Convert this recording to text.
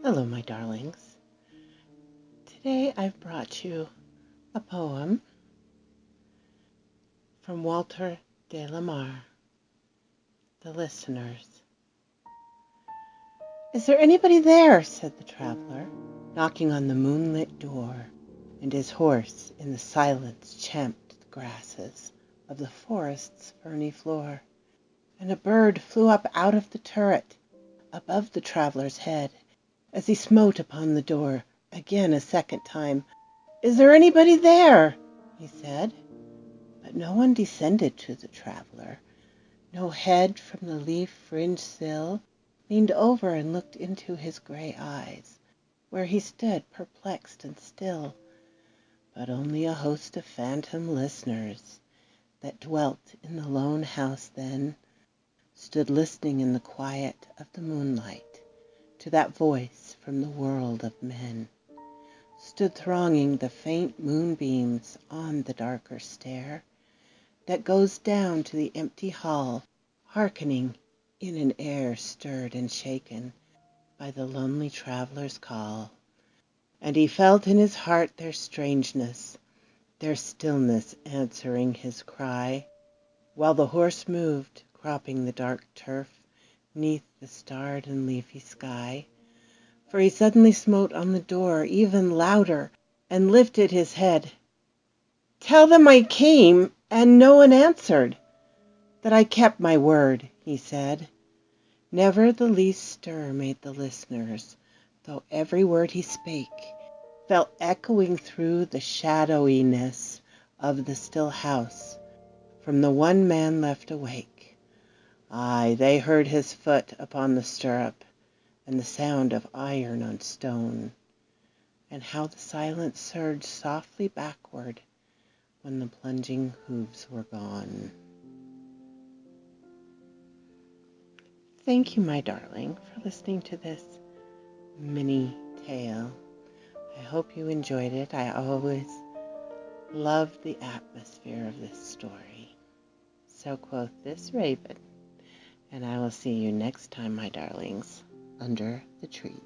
Hello, my darlings. Today I've brought you a poem from Walter De La Mare, The Listeners. "Is there anybody there?" said the traveler, knocking on the moonlit door, and his horse in the silence champed the grasses of the forest's ferny floor. And a bird flew up out of the turret above the traveler's head, as he smote upon the door again a second time. "Is there anybody there?" he said. But no one descended to the traveler. No head from the leaf-fringed sill leaned over and looked into his gray eyes, where he stood perplexed and still. But only a host of phantom listeners that dwelt in the lone house then stood listening in the quiet of the moonlight to that voice from the world of men, stood thronging the faint moonbeams on the darker stair that goes down to the empty hall, hearkening in an air stirred and shaken by the lonely traveler's call. And he felt in his heart their strangeness, their stillness answering his cry, while the horse moved, cropping the dark turf 'neath the starred and leafy sky. For he suddenly smote on the door even louder and lifted his head. "Tell them I came and no one answered, that I kept my word," he said. Never the least stir made the listeners, though every word he spake fell echoing through the shadowiness of the still house from the one man left awake. Aye, they heard his foot upon the stirrup and the sound of iron on stone, and how the silence surged softly backward when the plunging hooves were gone. Thank you, my darling, for listening to this mini tale. I hope you enjoyed it. I always love the atmosphere of this story. So quoth this raven, and I will see you next time, my darlings, under the trees.